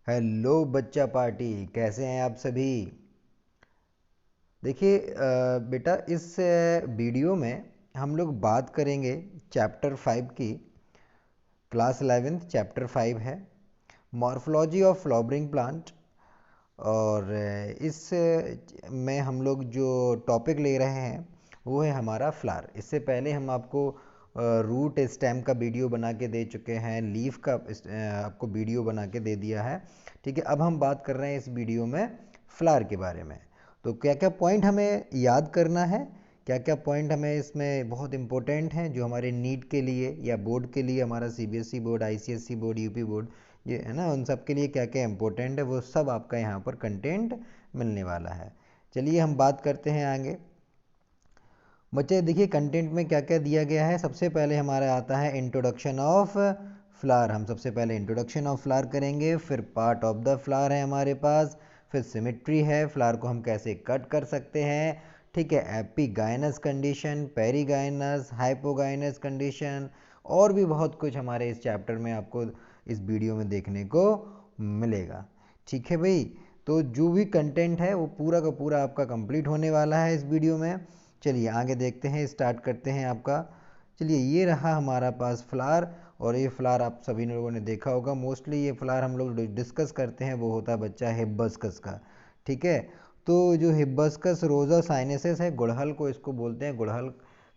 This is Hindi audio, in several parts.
हेलो बच्चा पार्टी, कैसे हैं आप सभी। देखिए बेटा, इस वीडियो में हम लोग बात करेंगे चैप्टर 5 की। क्लास 11th चैप्टर 5 है मॉर्फोलॉजी ऑफ फ्लावरिंग प्लांट। और में हम लोग जो टॉपिक ले रहे हैं वो है हमारा फ्लावर। इससे पहले हम आपको रूट स्टेम का वीडियो बना के दे चुके हैं, लीफ का आपको वीडियो बना के दे दिया है। ठीक है, अब हम बात कर रहे हैं इस वीडियो में फ्लावर के बारे में। तो क्या क्या पॉइंट हमें याद करना है, क्या क्या पॉइंट हमें इसमें बहुत इंपॉर्टेंट हैं जो हमारे नीट के लिए या बोर्ड के लिए, हमारा CBSE board, ICSE board, UP board, ये है ना, उन सब के लिए क्या क्या इंपॉर्टेंट है वो सब आपका यहाँ पर कंटेंट मिलने वाला है। चलिए हम बात करते हैं आगे। बच्चे देखिए कंटेंट में क्या क्या दिया गया है। सबसे पहले हमारा आता है इंट्रोडक्शन ऑफ फ्लावर। हम सबसे पहले इंट्रोडक्शन ऑफ फ्लावर करेंगे, फिर पार्ट ऑफ द फ्लावर है हमारे पास, फिर सिमेट्री है, फ्लावर को हम कैसे कट कर सकते हैं। ठीक है, epigynous condition, perigynous, hypogynous condition, और भी बहुत कुछ हमारे इस चैप्टर में आपको इस वीडियो में देखने को मिलेगा। ठीक है भाई, तो जो भी कंटेंट है वो पूरा का पूरा आपका कंप्लीट होने वाला है इस वीडियो में। चलिए आगे देखते हैं, स्टार्ट करते हैं आपका। चलिए ये रहा हमारा पास फ्लावर, और ये फ्लावर आप सभी लोगों ने देखा होगा। मोस्टली ये फ्लावर हम लोग डिस्कस करते हैं वो होता है बच्चा हिबिस्कस का। ठीक है, तो जो हिबिस्कस रोजा साइनेसिस है, गुड़हल को इसको बोलते हैं, गुड़हल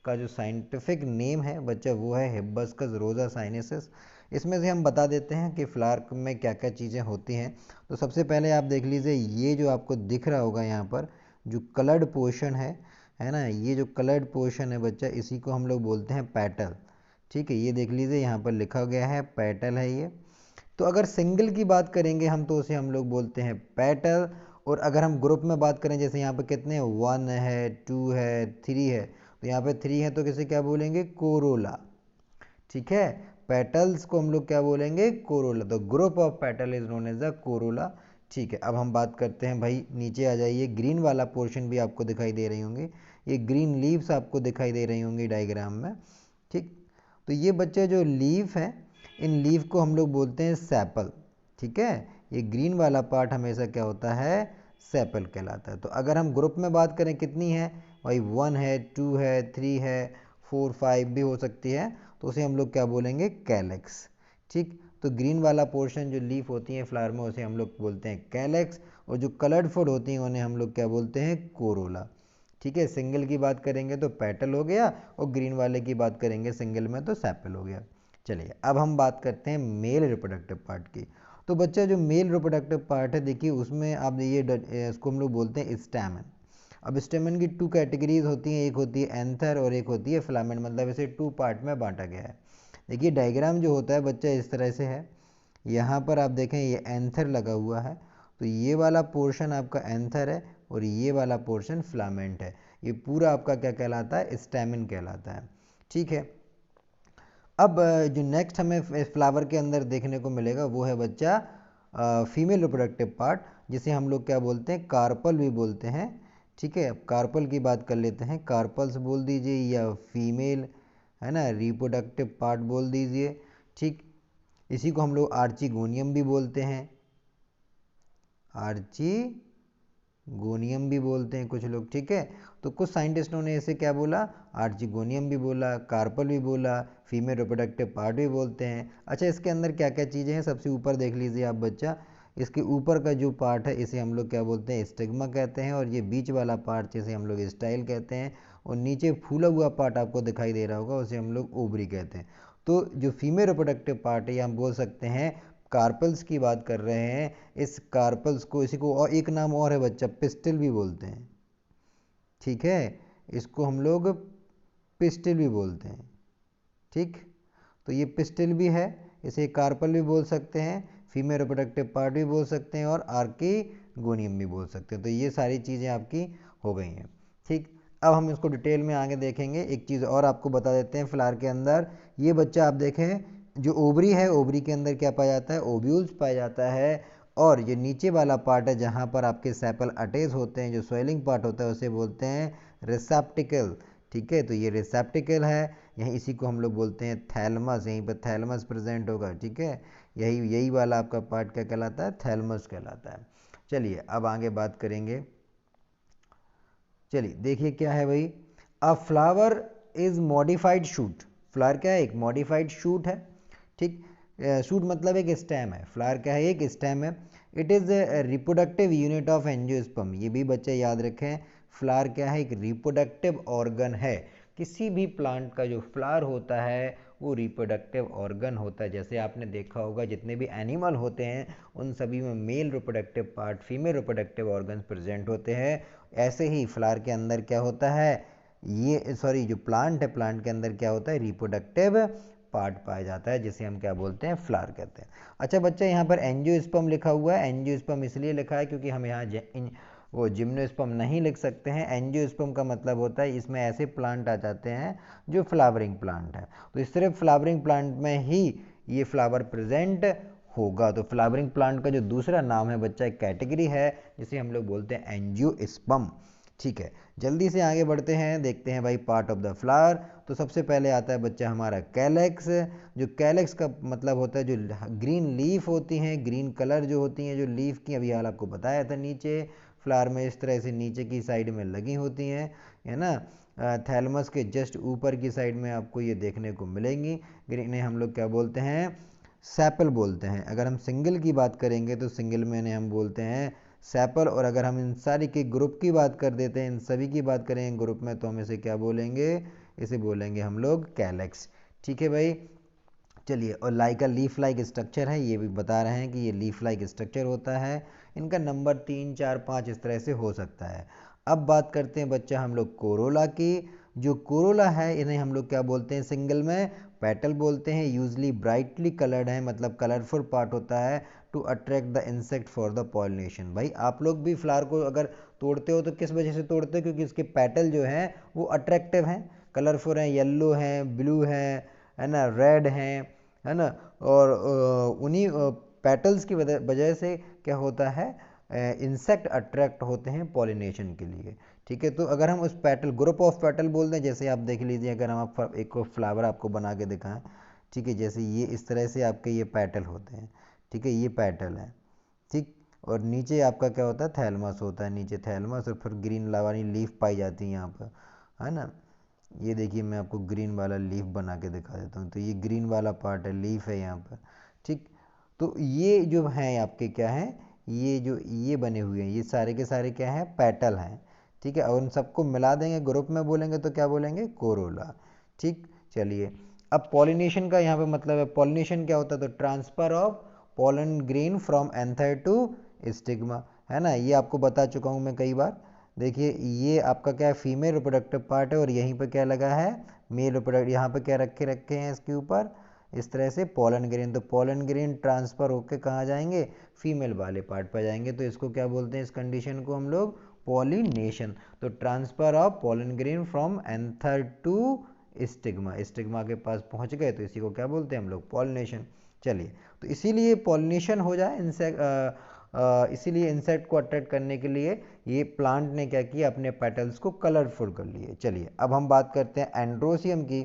का जो साइंटिफिक नेम है बच्चा वो है हिबिस्कस रोजा साइनेसिस। इसमें से हम बता देते हैं कि फ्लावर में क्या क्या चीज़ें होती हैं। तो सबसे पहले आप देख लीजिए, ये जो आपको दिख रहा होगा यहाँ पर जो कलर्ड पोर्शन है ना, ये जो कलर्ड पोर्शन है बच्चा, इसी को हम लोग बोलते हैं पेटल। ठीक है, ये देख लीजिए यहाँ पर लिखा गया है पेटल है ये। तो अगर सिंगल की बात करेंगे हम तो उसे हम लोग बोलते हैं पेटल। और अगर हम ग्रुप में बात करें, जैसे यहाँ पे कितने, 1 है, 2 है, 3 है, तो यहाँ पे 3 है तो किसे क्या बोलेंगे, कोरोला। ठीक है, पेटल्स को हम लोग क्या बोलेंगे, corolla. The group of petal is known as the corolla. ठीक है, अब हम बात करते हैं भाई, नीचे आ जाइए। ग्रीन वाला पोर्शन भी आपको दिखाई दे रही होंगी, ये ग्रीन लीव्स आपको दिखाई दे रही होंगी डायग्राम में। ठीक, तो ये बच्चे जो लीफ है, इन लीफ को हम लोग बोलते हैं सेपल। ठीक है, ये ग्रीन वाला पार्ट हमेशा क्या होता है, सेपल कहलाता है। तो अगर हम ग्रुप में बात करें कितनी है भाई, 1 है, 2 है, 3 है, 4, 5 भी हो सकती है, तो उसे हम लोग क्या बोलेंगे, कैलेक्स। ठीक, तो ग्रीन वाला पोर्शन जो लीफ होती है फ्लावर में उसे हम लोग बोलते हैं कैलेक्स, और जो कलर्ड फूड होती हैं उन्हें हम लोग क्या बोलते हैं, कोरोला। ठीक है, सिंगल की बात करेंगे तो पेटल हो गया, और ग्रीन वाले की बात करेंगे सिंगल में तो सेपल हो गया। चलिए अब हम बात करते हैं मेल रिप्रोडक्टिव पार्ट की। तो बच्चा जो मेल रिप्रोडक्टिव पार्ट है, देखिए उसमें आप ये इसको हम लोग बोलते हैं स्टैमन। अब स्टेमन की 2 कैटेगरीज होती हैं, एक होती है एंथर और एक होती है फिलामेंट, मतलब इसे 2 पार्ट में बांटा गया है। देखिए डायग्राम जो होता है बच्चा इस तरह से है। यहाँ पर आप देखें ये एंथर लगा हुआ है, तो ये वाला पोर्शन आपका एंथर है और ये वाला पोर्शन फिलामेंट है। ये पूरा आपका क्या कहलाता है, स्टेमिन कहलाता है। ठीक है, अब जो नेक्स्ट हमें फ्लावर के अंदर देखने को मिलेगा वो है बच्चा फीमेल रिप्रोडक्टिव पार्ट, जिसे हम लोग क्या बोलते हैं, कार्पल भी बोलते हैं। ठीक है, अब कार्पल की बात कर लेते हैं, कार्पल्स बोल दीजिए या फीमेल, है ना, रिप्रोडक्टिव पार्ट बोल दीजिए। ठीक, इसी को हम लोग आर्चिगोनियम भी बोलते हैं, आर्चिगोनियम भी बोलते हैं कुछ लोग। ठीक है, तो कुछ साइंटिस्टों ने इसे क्या बोला, आर्चिगोनियम भी बोला, कार्पल भी बोला, फीमेल रिप्रोडक्टिव पार्ट भी बोलते हैं। अच्छा, इसके अंदर क्या क्या चीज़ें हैं, सबसे ऊपर देख लीजिए आप बच्चा, इसके ऊपर का जो पार्ट है इसे हम लोग क्या बोलते हैं, स्टिग्मा कहते हैं, और ये बीच वाला पार्ट जिसे हम लोग स्टाइल कहते हैं, और नीचे फूला हुआ पार्ट आपको दिखाई दे रहा होगा उसे हम लोग ओवरी कहते हैं। तो जो फीमेल रिप्रोडक्टिव पार्ट है, हम बोल सकते हैं कार्पल्स की बात कर रहे हैं। इस कार्पल्स को, इसी को और एक नाम और है बच्चा, पिस्टिल भी बोलते हैं। ठीक है, इसको हम लोग पिस्टिल भी बोलते हैं। ठीक, तो ये पिस्टिल भी है, इसे कार्पल भी बोल सकते हैं, फीमेल रिप्रोडक्टिव पार्ट भी बोल सकते हैं, और आर्कीगोनियम भी बोल सकते हैं। तो ये सारी चीज़ें आपकी हो गई हैं। ठीक, अब हम इसको डिटेल में आगे देखेंगे। एक चीज़ और आपको बता देते हैं, फ्लावर के अंदर ये बच्चा आप देखें, जो ओवरी है, ओवरी के अंदर क्या पाया जाता है, ओव्यूल्स पाया जाता है। और ये नीचे वाला पार्ट है जहाँ पर आपके सेपल अटैच होते हैं, जो स्वेलिंग पार्ट होता है उसे बोलते हैं रिसेप्टिकल। ठीक है, तो ये रिसेप्टिकल है, यहीं इसी को हम लोग बोलते हैं थैलमस, यहीं पर थैलमस प्रेजेंट होगा। ठीक है, यही यही वाला आपका पार्ट क्या कहलाता है, थैलमस कहलाता है। चलिए अब आगे बात करेंगे। चलिए देखिए क्या है भाई, अ flower is modified shoot. Flower क्या है, एक मॉडिफाइड शूट है, ठीक। शूट मतलब एक स्टेम है, फ्लावर क्या है, एक स्टेम है। It is reproductive unit of angiosperm, ये भी बच्चे याद रखें। फ्लावर क्या है, एक रिप्रोडक्टिव ऑर्गन है। किसी भी प्लांट का जो फ्लावर होता है वो रिप्रोडक्टिव ऑर्गन होता है। जैसे आपने देखा होगा जितने भी एनिमल होते हैं उन सभी में male reproductive part, female reproductive organs present होते हैं। ऐसे ही फ्लावर के अंदर क्या होता है, ये सॉरी जो प्लांट है, प्लांट के अंदर क्या होता है, रिप्रोडक्टिव पार्ट पाया जाता है, जिसे हम क्या बोलते हैं, फ्लावर कहते हैं। अच्छा बच्चा यहाँ पर एंजियोस्पर्म लिखा हुआ है, एंजियोस्पर्म इसलिए लिखा है क्योंकि हम यहाँ वो जिम्नोस्पर्म नहीं लिख सकते हैं। एंजियोस्पर्म का मतलब होता है इसमें ऐसे प्लांट आ जाते हैं जो फ्लावरिंग प्लांट है, तो सिर्फ फ्लावरिंग प्लांट में ही ये फ्लावर प्रेजेंट होगा। तो फ्लावरिंग प्लांट का जो दूसरा नाम है बच्चा, एक कैटेगरी है जिसे हम लोग बोलते हैं एंजियोस्पर्म, ठीक है। जल्दी से आगे बढ़ते हैं, देखते हैं भाई पार्ट ऑफ द फ्लावर। तो सबसे पहले आता है बच्चा हमारा कैलेक्स। जो कैलेक्स का मतलब होता है जो ग्रीन लीफ होती हैं, ग्रीन कलर जो होती हैं जो लीफ की, अभी हाल आपको बताया था नीचे फ्लावर में इस तरह से नीचे की साइड में लगी होती हैं, है ना। थैलमस के जस्ट ऊपर की साइड में आपको ये देखने को मिलेंगी। इन्हें हम लोग क्या बोलते हैं, सैपल बोलते हैं। अगर हम सिंगल की बात करेंगे तो सिंगल में इन्हें हम बोलते हैं सैपल, और अगर हम इन सारी के ग्रुप की बात कर देते हैं, इन सभी की बात करें ग्रुप में, तो हम इसे क्या बोलेंगे, इसे बोलेंगे हम लोग कैलेक्स, ठीक है भाई। चलिए, और लाइक लीफ लाइक स्ट्रक्चर है, ये भी बता रहे हैं कि ये लीफ लाइक स्ट्रक्चर होता है। इनका नंबर 3, 4, 5 इस तरह से हो सकता है। अब बात करते हैं बच्चा हम लोग कोरोला की। जो कोरोला है इन्हें हम लोग क्या बोलते हैं, सिंगल में पेटल बोलते हैं। यूजली ब्राइटली कलर्ड है, मतलब कलरफुल पार्ट होता है to attract the insect for the pollination. भाई आप लोग भी फ्लावर को अगर तोड़ते हो तो किस वजह से तोड़ते हो, क्योंकि इसके पेटल जो हैं वो अट्रैक्टिव हैं, कलरफुल हैं, येलो हैं, ब्लू हैं, है ना, रेड हैं, है ना। और उन्हीं पेटल्स की वजह से क्या होता है, इंसेक्ट अट्रैक्ट होते हैं पॉलिनेशन के लिए, ठीक है। तो अगर हम उस पेटल, ग्रुप ऑफ पेटल बोल दें, जैसे आप देख लीजिए, अगर हम एक फ्लावर आपको बना के दिखाएं, ठीक है, जैसे ये इस तरह से आपके ये पेटल होते हैं, ठीक है, ये पेटल है, ठीक। और नीचे आपका क्या होता है, थैलमस होता है, नीचे थैलमस, और फिर ग्रीन वाली लीफ पाई जाती है यहाँ पर, है ना। ये देखिए मैं आपको ग्रीन वाला लीफ बना के दिखा देता हूँ, तो ये ग्रीन वाला पार्ट है, लीफ है यहाँ पर, ठीक। तो ये जो हैं आपके क्या हैं, ये जो ये बने हुए हैं ये सारे के सारे क्या हैं, पेटल हैं, ठीक है। और उन सबको मिला देंगे, ग्रुप में बोलेंगे तो क्या बोलेंगे, कोरोला, ठीक। चलिए, अब पॉलिनेशन का यहाँ पे मतलब है, पॉलिनेशन क्या होता है, तो transfer of pollen grain from anther to stigma, है ना, ये आपको बता चुका हूँ मैं कई बार। देखिए ये आपका क्या है, फीमेल रिप्रोडक्टिव पार्ट है, और यहीं पे क्या लगा है, मेल रिप्रोडक्ट, यहाँ पे क्या रखे हैं इसके ऊपर, इस तरह से पोलन ग्रेन। तो पोलन ग्रेन ट्रांसफर होकर कहाँ जाएंगे, फीमेल वाले पार्ट पर जाएंगे, तो इसको क्या बोलते हैं, इस कंडीशन को हम लोग पॉलिनेशन। तो transfer of pollen grain from anther to stigma, stigma के पास पहुंच गए, तो इसी को क्या बोलते हैं हम लोग, पॉलिनेशन। चलिए, तो इसीलिए पॉलिनेशन हो जाए इसीलिए इंसेक्ट को अट्रैक्ट करने के लिए ये प्लांट ने क्या किया, अपने पेटल्स को कलरफुल कर लिए। चलिए अब हम बात करते हैं एंड्रोसियम की।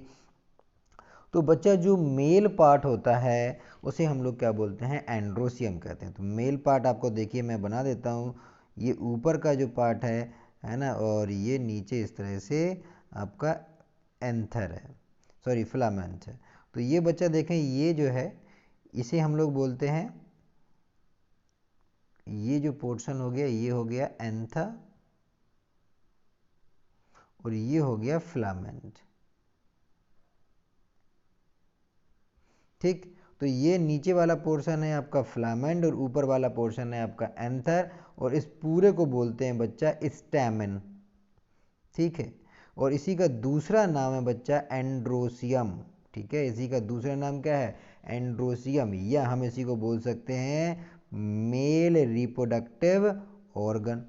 तो बच्चा जो मेल पार्ट होता है उसे हम लोग क्या बोलते हैं, एंड्रोसियम कहते हैं। तो मेल पार्ट आपको देखिए मैं बना देता हूँ, ये ऊपर का जो पार्ट है ना, और ये नीचे इस तरह से आपका एंथर है, सॉरी फिलामेंट है। तो ये बच्चा देखें, ये जो है इसे हम लोग बोलते हैं, ये जो पोर्शन हो गया ये हो गया एंथा, और ये हो गया फिलामेंट, ठीक। तो ये नीचे वाला पोर्शन है आपका फिलामेंट, और ऊपर वाला पोर्शन है आपका एंथर, और इस पूरे को बोलते हैं बच्चा स्टैमेन, ठीक है। और इसी का दूसरा नाम है बच्चा एंड्रोसियम, ठीक है। इसी का दूसरा नाम क्या है, एंड्रोसियम, या हम इसी को बोल सकते हैं मेल रिप्रोडक्टिव ऑर्गन।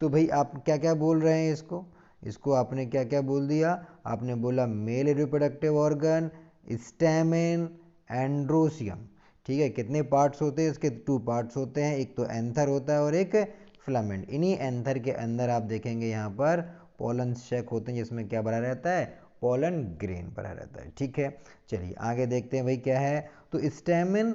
तो भाई आप क्या क्या बोल रहे हैं, इसको इसको आपने क्या क्या बोल दिया, आपने बोला male reproductive organ, stamen, androecium, ठीक है। कितने पार्ट्स होते हैं इसके, 2 पार्ट्स होते हैं, एक तो एंथर होता है और एक फिलामेंट। इन्हीं एंथर के अंदर आप देखेंगे यहाँ पर पोलन सेक होते हैं, जिसमें क्या भरा रहता है, पोलन ग्रेन भरा रहता है। ठीक है, चलिए आगे देखते हैं भाई क्या है। तो स्टेमन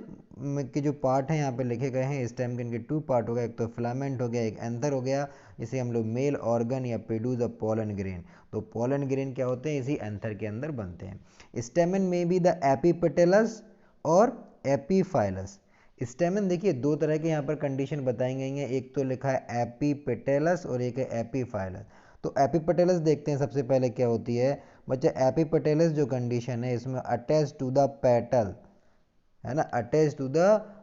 के जो पार्ट हैं यहाँ पे लिखे गए हैं, स्टेमन के 2 पार्ट हो गए, एक तो फिलामेंट हो गया, एक एंथर हो गया, इसे हम लोग मेल ऑर्गन या पेडूज ऑफ पोलन ग्रेन। तो पोलन ग्रेन क्या होते हैं, इसी एंथर के अंदर बनते हैं। स्टेमन में बी द एपीपेटलस और एपीफाइलस। स्टेमन देखिए 2 तरह के यहाँ पर कंडीशन बताई गई हैं, एक तो लिखा है एपीपेटलस और एक है एपीफाइलस। तो एपीपेटलस देखते हैं सबसे पहले क्या होती है बच्चा। एपीपेटलस जो कंडीशन है इसमें अटैच टू द पेटल है ना, अटैच टू द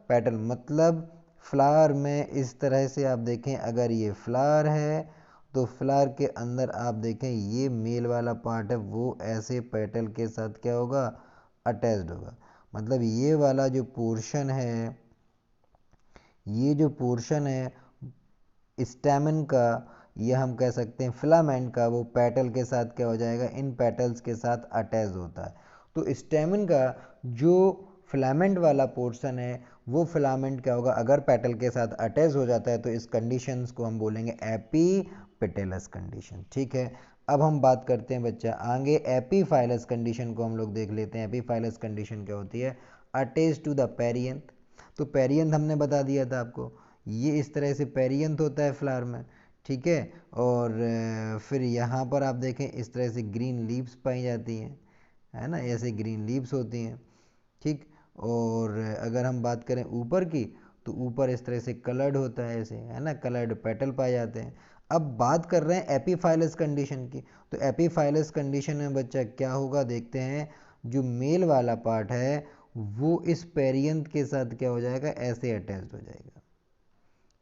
पेटल, मतलब फ्लावर में इस तरह से आप देखें, अगर ये फ्लावर है तो फ्लावर के अंदर आप देखें ये मेल वाला पार्ट है वो ऐसे पेटल के साथ क्या होगा, अटैच्ड होगा। मतलब ये वाला जो पोर्शन है, ये जो पोर्शन है स्टेमन का, यह हम कह सकते हैं फिलामेंट का, वो पेटल के साथ क्या हो जाएगा, इन पेटल्स के साथ अटैच होता है। तो स्टेमन का जो फिलामेंट वाला पोर्शन है वो फिलामेंट क्या होगा, अगर पेटल के साथ अटैच हो जाता है तो इस कंडीशंस को हम बोलेंगे एपीपेटलस कंडीशन। ठीक है, अब हम बात करते हैं बच्चा आगे एपीफाइलस कंडीशन को हम लोग देख लेते हैं। एपीफाइलस कंडीशन क्या होती है, अटैच टू द पेरियंथ। तो पेरियंथ हमने बता दिया था आपको, ये इस तरह से पेरियंथ होता है फ्लावर में। ठीक है, और फिर यहाँ पर आप देखें इस तरह से ग्रीन लीव्स पाई जाती हैं, है ना, ऐसे ग्रीन लीव्स होती हैं। ठीक, और अगर हम बात करें ऊपर की तो ऊपर इस तरह से कलर्ड होता है ऐसे, है ना, कलर्ड पेटल पाए जाते हैं। अब बात कर रहे हैं एपीफाइलस कंडीशन की। तो एपीफाइलस कंडीशन में बच्चा क्या होगा, देखते हैं, जो मेल वाला पार्ट है वो इस पेरियंथ के साथ क्या हो जाएगा, ऐसे अटैच्ड हो जाएगा।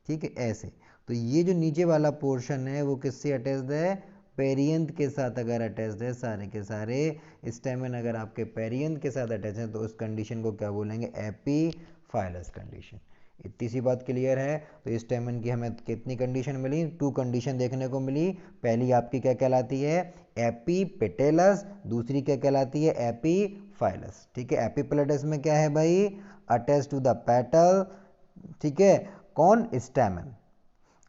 ठीक है, ऐसे। तो ये जो नीचे वाला पोर्शन है वो किससे अटैच्ड है, पेरियंथ के साथ अगर अटैच्ड है, सारे के सारे स्टेमन अगर आपके पेरियंथ के साथ अटैच है तो उस कंडीशन को क्या बोलेंगे, एपीफाइलस कंडीशन। इतनी सी बात क्लियर है। तो स्टेमन की हमें कितनी कंडीशन मिली, 2 कंडीशन देखने को मिली। पहली आपकी क्या कहलाती है, एपीपेटलस, दूसरी क्या कहलाती है, एपीफाइलस। ठीक है, एपीपेटलस में क्या है भाई, अटैच टू द पेटल, ठीक है, कौन, स्टेमन,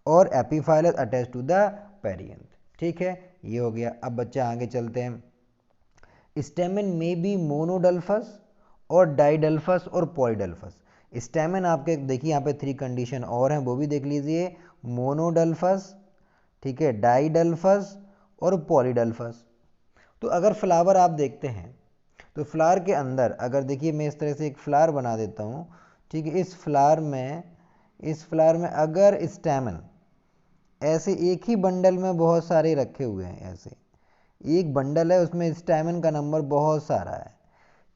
और epiphyllous attach to the perianth. ठीक है, ये हो गया। अब बच्चा आगे चलते हैं। स्टेमन में बी मोनोडल्फस और डाइडल्फस और पॉलीडल्फस। स्टेमन आपके देखिए यहाँ पे 3 कंडीशन और हैं, वो भी देख लीजिए, मोनोडल्फस, ठीक है, डाइडल्फस और पॉलीडल्फस। तो अगर फ्लावर आप देखते हैं तो फ्लावर के अंदर अगर देखिए मैं इस तरह से एक फ्लावर बना देता हूँ। ठीक है, इस फ्लावर में अगर स्टेमन ऐसे एक ही बंडल में बहुत सारे रखे हुए हैं, ऐसे एक बंडल है उसमें स्टेमन का नंबर बहुत सारा है।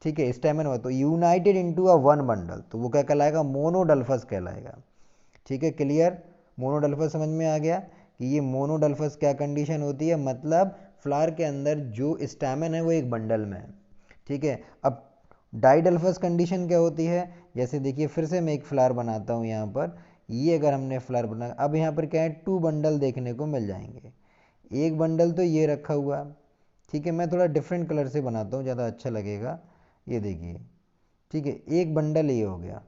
ठीक है, स्टेमन हो तो United into a one bundle, तो वो क्या कहलाएगा, मोनोडल्फस कहलाएगा। ठीक है, क्लियर, मोनोडल्फस समझ में आ गया कि ये मोनोडल्फस क्या कंडीशन होती है, मतलब फ्लावर के अंदर जो स्टेमन है वो एक बंडल में है। ठीक है, अब डाइडल्फस कंडीशन क्या होती है, जैसे देखिए फिर से मैं एक फ्लावर बनाता हूँ यहाँ पर, ये अगर हमने फ्लावर बना, अब यहाँ पर क्या है, 2 बंडल देखने को मिल जाएंगे। एक बंडल तो ये रखा हुआ, ठीक है, मैं थोड़ा डिफरेंट कलर से बनाता हूँ ज़्यादा अच्छा लगेगा, ये देखिए। ठीक है, एक बंडल ये हो गया।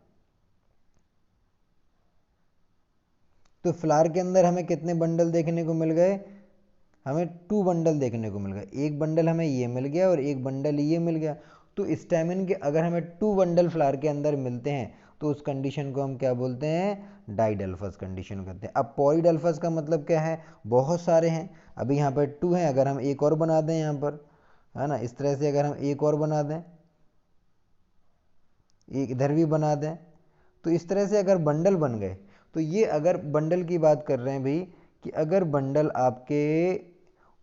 तो फ्लावर के अंदर हमें कितने बंडल देखने को मिल गए, हमें 2 बंडल देखने को मिल गए, एक बंडल हमें ये मिल गया और एक बंडल ये मिल गया। तो स्टेमन के अगर हमें 2 बंडल फ्लावर के अंदर मिलते हैं तो उस कंडीशन को हम क्या बोलते हैं, डाइडल्फस कंडीशन कहते हैं। अब पॉलीडल्फस का मतलब क्या है, बहुत सारे हैं, अभी यहाँ पर 2 हैं, अगर हम एक और बना दें यहाँ पर, है ना, इस तरह से अगर हम एक और बना दें, एक इधर भी बना दें, तो इस तरह से अगर बंडल बन गए, तो ये अगर बंडल की बात कर रहे हैं भाई, कि अगर बंडल आपके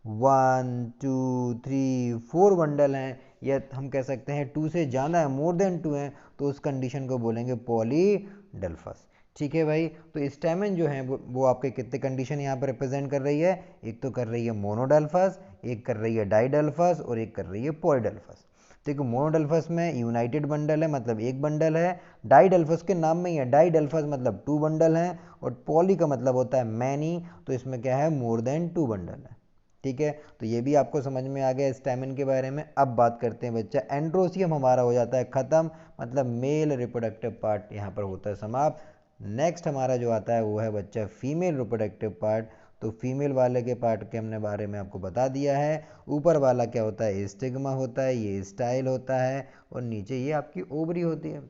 1 2 3 4 बंडल हैं, या हम कह सकते हैं 2 से ज़्यादा है, मोर देन 2 हैं, तो उस कंडीशन को बोलेंगे पॉलीडल्फस। ठीक है भाई, तो स्टेमन जो है वो आपके कितने कंडीशन यहाँ पर रिप्रेजेंट कर रही है, एक तो कर रही है मोनोडल्फस, एक कर रही है डाइडल्फस और एक कर रही है पॉलीडल्फस। ठीक है, मोनोडल्फस में यूनाइटेड बंडल है, मतलब एक बंडल है, डाइडल्फस के नाम में ही है, डाइडल्फस मतलब 2 बंडल हैं, और पॉली का मतलब होता है मैनी, तो इसमें क्या है, मोर देन 2 बंडल है। ठीक है, तो ये भी आपको समझ में आ गया स्टेमन के बारे में। अब बात करते हैं बच्चा, एंड्रोसियम हमारा हो जाता है खत्म, मतलब मेल रिप्रोडक्टिव पार्ट यहाँ पर होता है समाप्त। नेक्स्ट हमारा जो आता है वो है बच्चा फीमेल रिप्रोडक्टिव पार्ट। तो फीमेल वाले के पार्ट के हमने बारे में आपको बता दिया है। ऊपर वाला क्या होता है, स्टिग्मा होता है, ये स्टाइल होता है, और नीचे ये आपकी ओवरी होती है।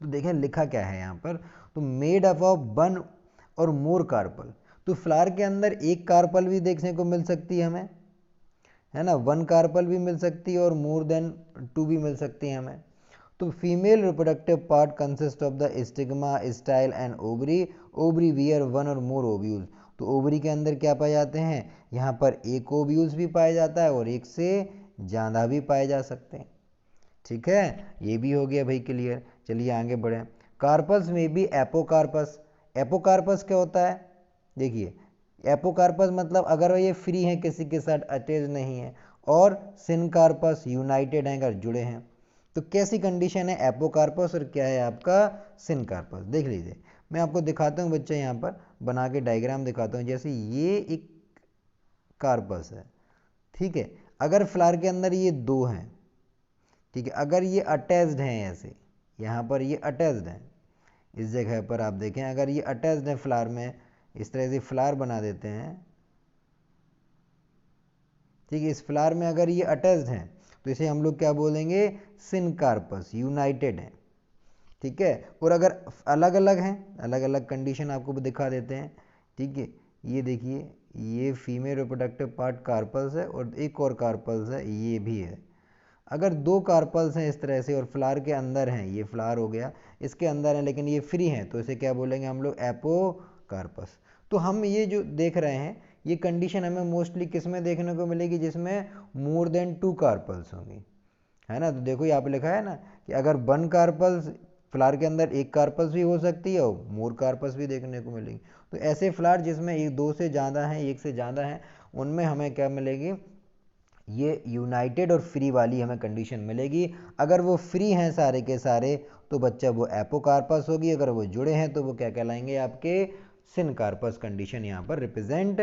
तो देखें लिखा क्या है यहाँ पर, तो मेड अप ऑफ वन और मोर कार्पल। तो फ्लावर के अंदर एक कार्पल भी देखने को मिल सकती है हमें, है ना, वन कार्पल भी मिल सकती है और मोर देन टू भी मिल सकती है हमें। तो female reproductive part consist of the stigma, style and ovary. Ovary wear one और मोर ओव्यूल्स। तो ओवरी के अंदर क्या पाए जाते हैं, यहाँ पर एक ओव्यूल्स भी पाया जाता है और एक से ज़्यादा भी पाए जा सकते हैं। ठीक है, ये भी हो गया भाई क्लियर। चलिए आगे बढ़ें। कार्पस में भी एपोकार्पस। एपोकार्पस क्या होता है, देखिए एपोकार्पस मतलब अगर ये फ्री है, किसी के साथ अटैच नहीं है, और सिनकार्पस यूनाइटेड हैं, अगर जुड़े हैं। तो कैसी कंडीशन है एपोकार्पस और क्या है आपका सिनकार्पस, देख लीजिए। मैं आपको दिखाता हूँ बच्चे, यहाँ पर बना के डायग्राम दिखाता हूँ। जैसे ये एक कार्पस है, ठीक है, अगर फ्लावर के अंदर ये दो हैं, ठीक है, अगर ये अटैच्ड हैं ऐसे, यहाँ पर ये अटैच्ड हैं, इस जगह पर आप देखें अगर ये अटैच्ड है फ्लावर में, इस तरह से फ्लावर बना देते हैं, ठीक है, इस फ्लावर में अगर ये अटैच्ड हैं तो इसे हम लोग क्या बोलेंगे, सिनकार्पस, यूनाइटेड हैं। ठीक है, और अगर अलग अलग हैं, अलग अलग कंडीशन आपको भी दिखा देते हैं। ठीक है, ये देखिए, ये फीमेल रिप्रोडक्टिव पार्ट कार्पल्स है और एक और कार्पल्स है, ये भी है। अगर दो कार्पल्स हैं इस तरह से और फ्लावर के अंदर हैं, ये फ्लावर हो गया, इसके अंदर है लेकिन ये फ्री हैं, तो इसे क्या बोलेंगे हम लोग, एपोकार्पस। तो हम ये जो देख रहे हैं, ये कंडीशन हमें मोस्टली किस में देखने को मिलेगी, जिसमें मोर देन टू कार्पल्स होंगी, है ना। तो देखो यहाँ पे लिखा है ना कि अगर वन कार्पल्स, फ्लावर के अंदर एक कार्पल्स भी हो सकती है और मोर कार्पल्स भी देखने को मिलेगी। तो ऐसे फ्लावर जिसमें एक दो से ज़्यादा हैं, एक से ज़्यादा हैं, उनमें हमें क्या मिलेगी, ये यूनाइटेड और फ्री वाली हमें कंडीशन मिलेगी। अगर वो फ्री हैं सारे के सारे तो बच्चा वो एपोकार्पस होगी, अगर वो जुड़े हैं तो वो क्या कहलाएंगे, आपके सिनकार्पस कंडीशन यहाँ पर रिप्रेजेंट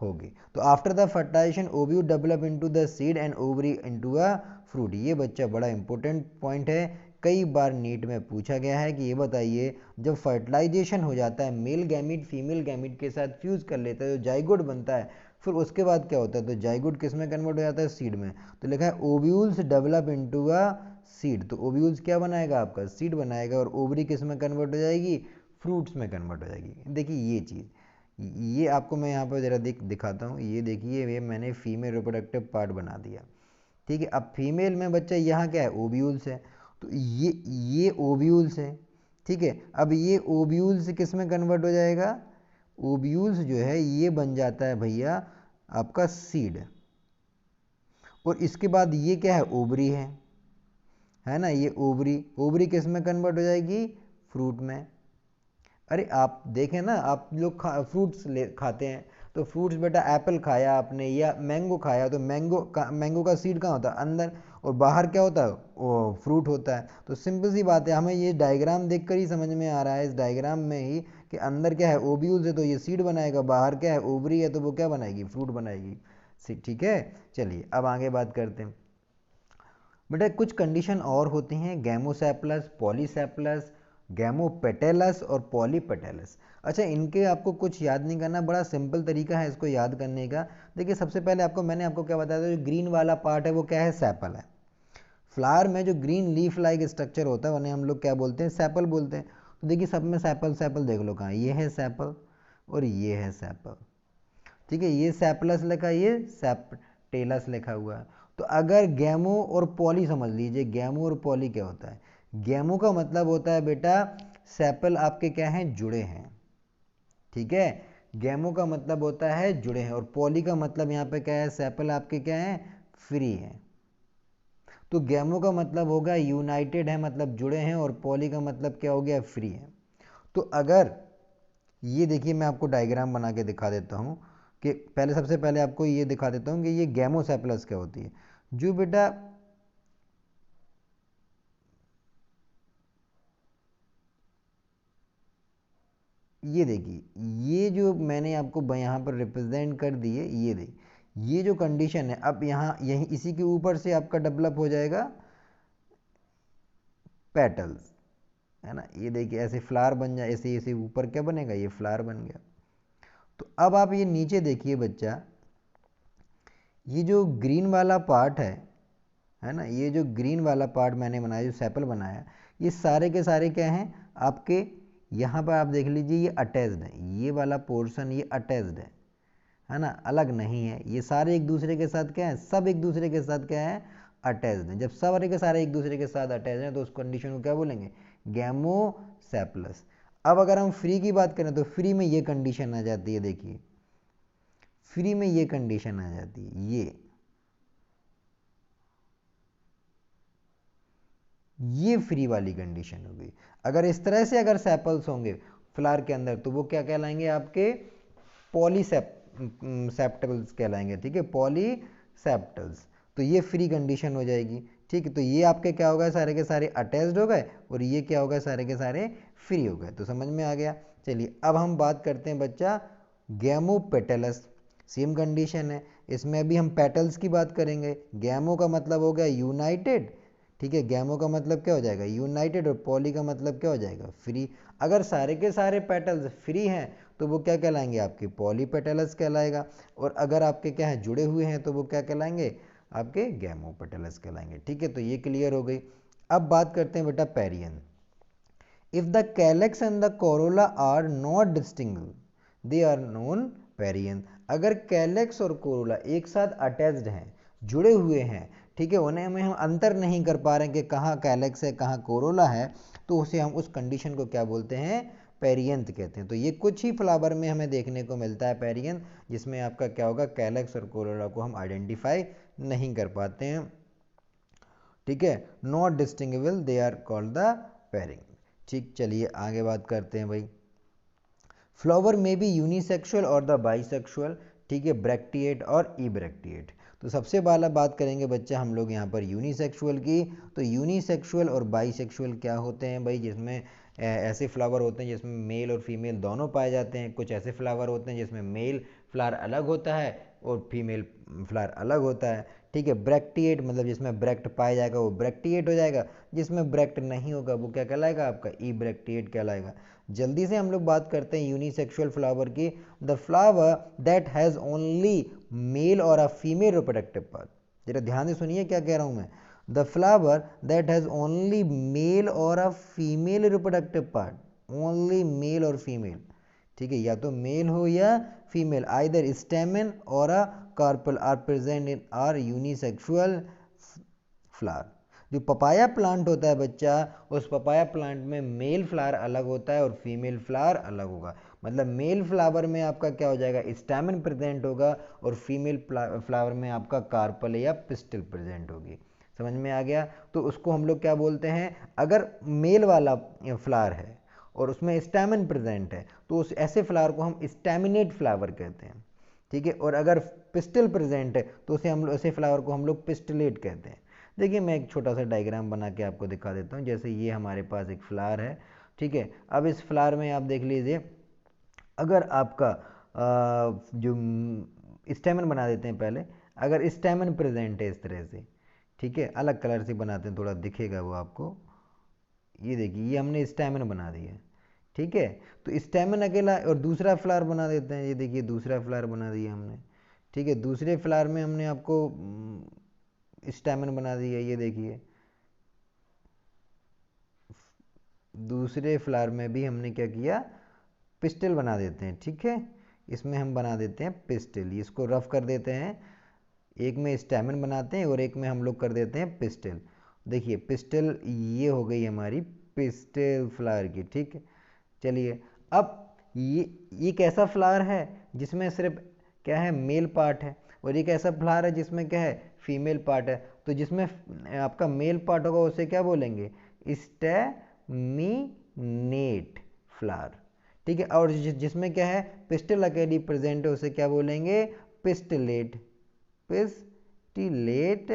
होगी। तो after the fertilization ovule develop into the seed and ovary into a fruit. ये बच्चा बड़ा इंपॉर्टेंट पॉइंट है, कई बार नीट में पूछा गया है कि ये बताइए जब फर्टिलाइजेशन हो जाता है, मेल गैमीट फीमेल गैमीट के साथ फ्यूज कर लेता है, जो जाइगोट बनता है, फिर उसके बाद क्या होता है, तो जाइगोट किस में कन्वर्ट हो जाता है, सीड में। तो लिखा है ovules develop into a seed. तो ओव्यूल्स क्या बनाएगा, आपका सीड बनाएगा, और ओवरी किस में कन्वर्ट हो जाएगी, फ्रूट्स में कन्वर्ट हो जाएगी। देखिए ये चीज़, ये आपको मैं यहाँ पर ज़रा दिखाता हूँ। ये देखिए, ये मैंने फीमेल रिप्रोडक्टिव पार्ट बना दिया, ठीक है। अब फीमेल में बच्चा यहाँ क्या है, ओव्यूल्स है, तो ये ओव्यूल्स है, ठीक है। अब ये ओव्यूल्स किस में कन्वर्ट हो जाएगा, ओव्यूल्स जो है ये बन जाता है भैया आपका सीड, और इसके बाद ये क्या है, ओवरी है ना, ये ओवरी, ओवरी किस में कन्वर्ट हो जाएगी, फ्रूट में। अरे आप देखें ना, आप लोग फ्रूट्स खाते हैं, तो फ्रूट्स बेटा एप्पल खाया आपने या मैंगो खाया, तो मैंगो का सीड कहाँ होता है, अंदर, और बाहर क्या होता है, वो फ्रूट होता है। तो सिंपल सी बात है, हमें ये डायग्राम देखकर ही समझ में आ रहा है, इस डायग्राम में ही, कि अंदर क्या है, ओव्यूल्स है तो ये सीड बनाएगा, बाहर क्या है, ओवरी है तो वो क्या बनाएगी, फ्रूट बनाएगी। ठीक है, चलिए अब आगे बात करते हैं। बेटा कुछ कंडीशन और होती हैं, गैमोसेप्लस, पॉलीसेप्लस, गैमोपेटेलस और पॉलीपेटेलस। अच्छा, इनके आपको कुछ याद नहीं करना, बड़ा सिंपल तरीका है इसको याद करने का। देखिए सबसे पहले मैंने आपको क्या बताया था, जो ग्रीन वाला पार्ट है वो क्या है, सेपल है। फ्लावर में जो ग्रीन लीफ लाइक स्ट्रक्चर होता है उन्हें हम लोग क्या बोलते हैं, सेपल बोलते हैं। तो देखिए सब में सेपल सेपल देख लो कहाँ, ये है सेपल और ये है सेपल, ठीक है। ये सेपलस लिखा, ये सेपटेलस लिखा हुआ है। तो अगर गैमो और पॉली समझ लीजिए, गैमो और पॉली क्या होता है, गैमो का मतलब होता है बेटा सेपल आपके क्या हैं, जुड़े हैं, ठीक है। गैमो का मतलब होता है जुड़े हैं, और पॉली का मतलब यहाँ पे क्या है, सेपल आपके क्या है, फ्री है। तो गैमो का मतलब होगा यूनाइटेड है, मतलब जुड़े हैं, और पॉली का मतलब क्या हो गया, फ्री है। तो अगर ये देखिए, मैं आपको डायग्राम बना के दिखा देता हूँ, कि पहले सबसे पहले आपको ये दिखा देता हूँ कि ये गैमोसेप्लस क्या होती है। जो बेटा ये देखिए, ये जो मैंने आपको यहाँ पर रिप्रेजेंट कर दिए, ये देखिए, ये जो कंडीशन है, अब यहाँ यही इसी के ऊपर से आपका डेवलप हो जाएगा पेटल्स, है ना। ये देखिए ऐसे फ्लावर बन जाए, ऐसे ऐसे ऊपर क्या बनेगा, ये फ्लावर बन गया। तो अब आप ये नीचे देखिए बच्चा, ये जो ग्रीन वाला पार्ट है ना, ये जो ग्रीन वाला पार्ट मैंने बनाया, जो सेपल बनाया, ये सारे के सारे क्या हैं आपके, यहाँ पर आप देख लीजिए ये अटैच्ड है, ये वाला पोर्शन ये अटैच्ड है ना, अलग नहीं है। ये सारे एक दूसरे के साथ क्या है, सब एक दूसरे के साथ क्या है, अटैच्ड हैं। जब सारे के सारे एक दूसरे के साथ अटैच्ड हैं तो उस कंडीशन को क्या बोलेंगे, गैमोसेप्लस। अब अगर हम फ्री की बात करें तो फ्री में ये कंडीशन आ जाती है, देखिए फ्री में ये कंडीशन आ जाती है, ये फ्री वाली कंडीशन हो गई। अगर इस तरह से अगर सेपल्स होंगे फ्लावर के अंदर तो वो क्या कहलाएंगे, आपके पॉलीसेप्टल्स कहलाएंगे, ठीक है, पॉलीसेप्टल्स। तो ये फ्री कंडीशन हो जाएगी, ठीक है। तो ये आपके क्या हो गए, सारे के सारे अटैच्ड हो गए, और ये क्या हो गए, सारे के सारे फ्री हो गए। तो समझ में आ गया। चलिए अब हम बात करते हैं बच्चा गैमोपेटलस। सेम कंडीशन है, इसमें भी हम पेटल्स की बात करेंगे। गैमो का मतलब हो गया यूनाइटेड, ठीक है, गैमो का मतलब क्या हो जाएगा, यूनाइटेड, और पॉली का मतलब क्या हो जाएगा, फ्री। अगर सारे के सारे पेटल्स फ्री हैं तो वो क्या कहलाएंगे, आपके पॉलीपेटलस कहलाएगा। और अगर आपके क्या है, जुड़े हुए हैं तो वो क्या कहलाएंगे, आपके गैमोपेटलस कहलाएंगे, ठीक है। तो ये क्लियर हो गई। अब बात करते हैं बेटा perianth. If the calyx and the corolla are not distinguishable, they are known perianth. अगर कैलेक्स और कोरोला एक साथ अटैच्ड हैं, जुड़े हुए हैं, ठीक है, उन्हें में हम अंतर नहीं कर पा रहे हैं कि कहाँ कैलेक्स है कहाँ कोरोला है, तो उसे हम उस कंडीशन को क्या बोलते हैं, पेरियंथ कहते हैं। तो ये कुछ ही फ्लावर में हमें देखने को मिलता है पेरियंथ, जिसमें आपका क्या होगा, कैलेक्स और कोरोला को हम आइडेंटिफाई नहीं कर पाते हैं, ठीक है, not distinguishable, they are called the perianth. ठीक, चलिए आगे बात करते हैं भाई। फ्लावर में बी यूनिसेक्सुअल और द बाइसेक्सुअल, ठीक है, ब्रैक्टिएट और इब्रैक्टिएट। तो सबसे पहला बात करेंगे बच्चा हम लोग यहाँ पर यूनिसेक्सुअल की। तो यूनिसेक्सुअल और बाइसेक्सुअल क्या होते हैं भाई, जिसमें ऐसे फ्लावर होते हैं जिसमें मेल और फीमेल दोनों पाए जाते हैं। कुछ ऐसे फ्लावर होते हैं जिसमें मेल फ्लावर अलग होता है और फीमेल फ्लावर अलग होता है, ठीक है। ब्रैक्टिएट मतलब जिसमें ब्रैक्ट पाया जाएगा वो ब्रैक्टिएट हो जाएगा, जिसमें ब्रैक्ट नहीं होगा वो क्या कहलाएगा, आपका इब्रैक्टिएट कहलाएगा। जल्दी से हम लोग बात करते हैं यूनिसेक्सुअल फ्लावर की। The flower that has only male और अ फीमेल रिप्रोडक्टिव पार्ट। जरा ध्यान से सुनिए क्या कह रहा हूँ मैं। The flower that has only male और a female reproductive part, only male और फीमेल, ठीक है, या तो मेल हो या फीमेल, आइदर स्टेमन और a carpel are present in are unisexual flower. जो पपाया प्लांट होता है बच्चा, उस पपाया प्लांट में मेल फ्लावर अलग होता है और फीमेल फ्लावर अलग होगा। मतलब मेल फ्लावर में आपका क्या हो जाएगा, स्टैमेन प्रेजेंट होगा, और फीमेल फ्लावर में आपका कार्पल या पिस्टल प्रेजेंट होगी। समझ में आ गया। तो उसको हम लोग क्या बोलते हैं, अगर मेल वाला फ्लावर है और उसमें स्टैमेन प्रेजेंट है तो उस ऐसे फ्लावर को हम स्टैमिनेट फ्लावर कहते हैं, ठीक है। और अगर पिस्टल प्रेजेंट है तो उसे हम लोग, ऐसे फ्लावर को हम लोग पिस्टलेट कहते हैं। देखिए मैं एक छोटा सा डायग्राम बना के आपको दिखा देता हूँ। जैसे ये हमारे पास एक फ्लावर है, ठीक है। अब इस फ्लावर में आप देख लीजिए, अगर आपका जो स्टेमन बना देते हैं पहले, अगर स्टेमन प्रेजेंट है इस तरह से, ठीक है, अलग कलर से बनाते हैं, थोड़ा दिखेगा वो आपको। ये देखिए ये हमने स्टेमन बना दिया, ठीक है। तो स्टेमन अकेला, और दूसरा फ्लावर बना देते हैं, ये देखिए दूसरा फ्लावर बना दिया हमने, ठीक है। दूसरे फ्लावर में हमने आपको स्टेमन बना दिया, ये देखिए। दूसरे फ्लावर में भी हमने क्या किया, पिस्टल बना देते हैं, ठीक है। इसमें हम बना देते हैं पिस्टल, इसको रफ कर देते हैं। एक में स्टेमन बनाते हैं और एक में हम लोग कर देते हैं पिस्टल। देखिए पिस्टल ये हो गई हमारी पिस्टल फ्लावर की, ठीक है। चलिए अब ये कैसा फ्लावर है जिसमें सिर्फ क्या है, मेल पार्ट है, और एक ऐसा फ्लावर है जिसमें क्या है, फीमेल पार्ट है। तो जिसमें आपका मेल पार्ट होगा उसे क्या बोलेंगे, स्टेमिनेट फ्लावर, ठीक है। और जिसमें क्या है, पिस्टल अकेली प्रेजेंट है उसे क्या बोलेंगे, पिस्टलेट, पिस्टिलेट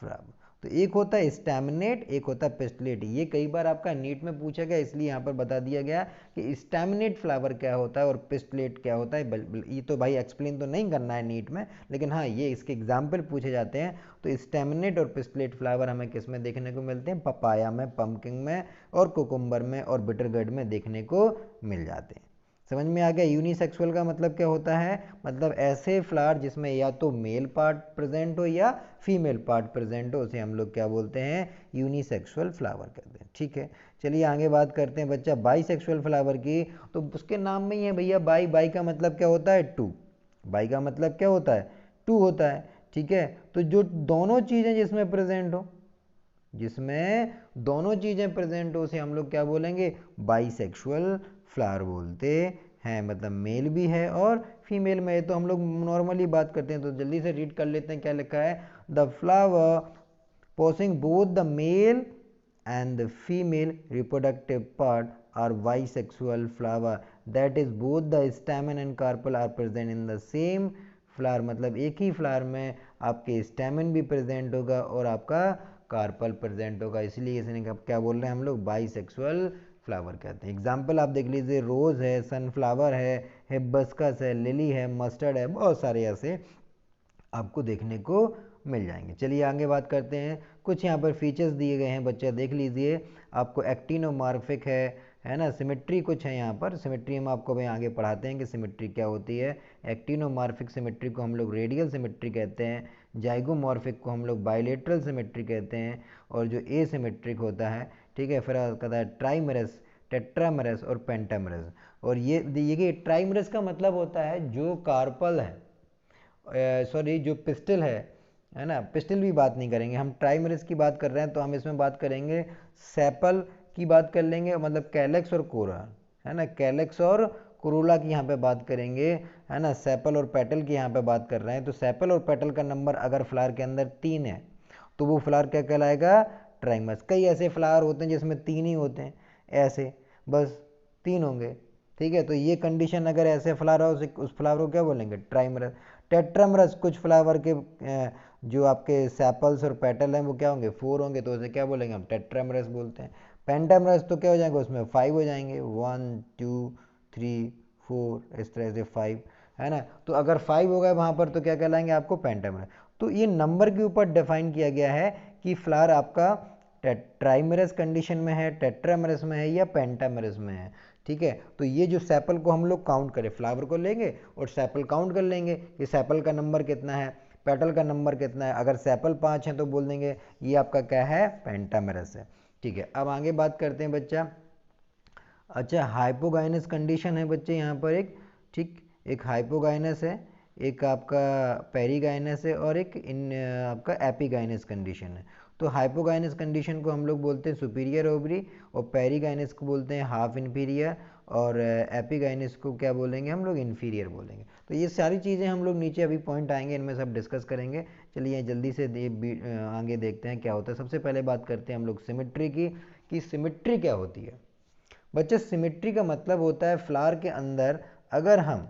फ्लावर। तो एक होता है स्टैमिनेट, एक होता है पिस्टलेट। ये कई बार आपका नीट में पूछा गया, इसलिए यहाँ पर बता दिया गया कि स्टैमिनेट फ्लावर क्या होता है और पिस्टलेट क्या होता है। ये तो भाई एक्सप्लेन तो नहीं करना है नीट में, लेकिन हाँ ये इसके एग्जाम्पल पूछे जाते हैं। तो स्टैमिनेट और पिस्टलेट फ्लावर हमें किस में देखने को मिलते हैं, पपाया में, पम्पकिन में और कुकुम्बर में और बिटरगर्ड में देखने को मिल जाते हैं। समझ में आ गया। यूनिसेक्सुअल का मतलब क्या होता है, मतलब ऐसे फ्लावर जिसमें या तो मेल पार्ट प्रेजेंट हो या फीमेल पार्ट प्रेजेंट हो, उसे हम लोग क्या बोलते हैं, यूनिसेक्सुअल फ्लावर कहते हैं। ठीक है, चलिए आगे बात करते हैं बच्चा बाईसेक्सुअल फ्लावर की। तो उसके नाम में ही है भैया बाई, बाई का मतलब क्या होता है, टू। बाई का मतलब क्या होता है, टू होता है। ठीक है, तो जो दोनों चीज़ें जिसमें प्रेजेंट हो, जिसमें दोनों चीज़ें प्रेजेंट हो, उसे हम लोग क्या बोलेंगे, बाईसेक्सुअल फ्लावर बोलते हैं। मतलब मेल भी है और फीमेल में है। तो हम लोग नॉर्मली बात करते हैं, तो जल्दी से रीड कर लेते हैं क्या लिखा है। The flower possessing both the male and the female reproductive part are bisexual flower, that is both the stamen and carpel are present in the same flower। मतलब एक ही फ्लावर में आपके स्टैमेन भी प्रेजेंट होगा और आपका कार्पल प्रेजेंट होगा, इसलिए इसने क्या बोल रहे हैं हम लोग, बाईसेक्सुअल फ्लावर कहते हैं। एग्जाम्पल आप देख लीजिए, रोज़ है, सनफ्लावर है, हिबिस्कस है, लिली है, मस्टर्ड है, बहुत सारे ऐसे आपको देखने को मिल जाएंगे। चलिए आगे बात करते हैं। कुछ यहाँ पर फीचर्स दिए गए हैं बच्चा, देख लीजिए। आपको एक्टिनोमॉर्फिक है ना, सिमेट्री कुछ है यहाँ पर। सिमेट्री हम आपको भाई आगे पढ़ाते हैं कि सिमेट्री क्या होती है। एक्टिनोमॉर्फिक सिमेट्री को हम लोग रेडियल सिमेट्री कहते हैं, जाइगोमॉर्फिक को हम लोग बाइलेटरल सिमेट्री कहते हैं, और जो एसिमेट्रिक होता है, ठीक है, फिर कहता है ट्राइमरस, टेट्रामरस और पेंटामरस। और ये ट्राइमरस का मतलब होता है जो कार्पल है, सॉरी जो पिस्टल है ना, पिस्टल भी बात नहीं करेंगे हम, ट्राइमरस की बात कर रहे हैं, तो हम इसमें बात करेंगे सेपल की बात कर लेंगे, मतलब कैलेक्स और कोरा, है ना, कैलेक्स और कोरोला की यहाँ पे बात करेंगे, है ना। सेपल और पेटल की यहाँ पे बात कर रहे हैं, तो सेपल और पेटल का नंबर अगर फ्लावर के अंदर 3 है तो वो फ्लावर क्या कहलाएगा, ट्राइमरस। कई ऐसे फ्लावर होते हैं जिसमें 3 ही होते हैं, ऐसे बस 3 होंगे, ठीक है। तो ये कंडीशन अगर ऐसे फ्लावर हो, उस फ्लावर को क्या बोलेंगे, ट्राइमरस। टेट्रामरस, कुछ फ्लावर के जो आपके सेपल्स और पेटल हैं वो क्या होंगे, 4 होंगे, तो उसे क्या बोलेंगे, हम टेट्रामरस बोलते हैं। पेंटामरस तो क्या हो जाएंगे, उसमें 5 हो जाएंगे, 1 2 3 4, इस तरह से 5, है ना। तो अगर 5 हो गए वहाँ पर तो क्या कहलाएंगे आपको, पेंटामरस। तो ये नंबर के ऊपर डिफाइन किया गया है कि फ्लावर आपका ट्राइमरस कंडीशन में है, टेट्रामरस में है या पेंटामरस में है। ठीक है, तो ये जो सेपल को हम लोग काउंट करें, फ्लावर को लेंगे और सेपल काउंट कर लेंगे कि सेपल का नंबर कितना है, पेटल का नंबर कितना है। अगर सेपल 5 है तो बोल देंगे ये आपका क्या है, पेंटामरस है। ठीक है, अब आगे बात करते हैं बच्चा। अच्छा, हाइपोगाइनस कंडीशन है बच्चे यहाँ पर एक, ठीक, एक हाइपोगाइनस है, एक आपका पेरीगाइनस है, और एक आपका एपीगाइनस कंडीशन है। तो हाइपोगाइनस कंडीशन को हम लोग बोलते हैं सुपीरियर ओवरी, और पेरीगाइनस को बोलते हैं हाफ इन्फीरियर, और एपीगाइनस को क्या बोलेंगे हम लोग, इन्फीरियर बोलेंगे। तो ये सारी चीज़ें हम लोग नीचे अभी पॉइंट आएंगे, इनमें सब डिस्कस करेंगे। चलिए जल्दी से आगे देखते हैं क्या होता है। सबसे पहले बात करते हैं हम लोग सिमेट्री की, कि सिमेट्री क्या होती है। बच्चे सिमेट्री का मतलब होता है फ्लावर के अंदर अगर हम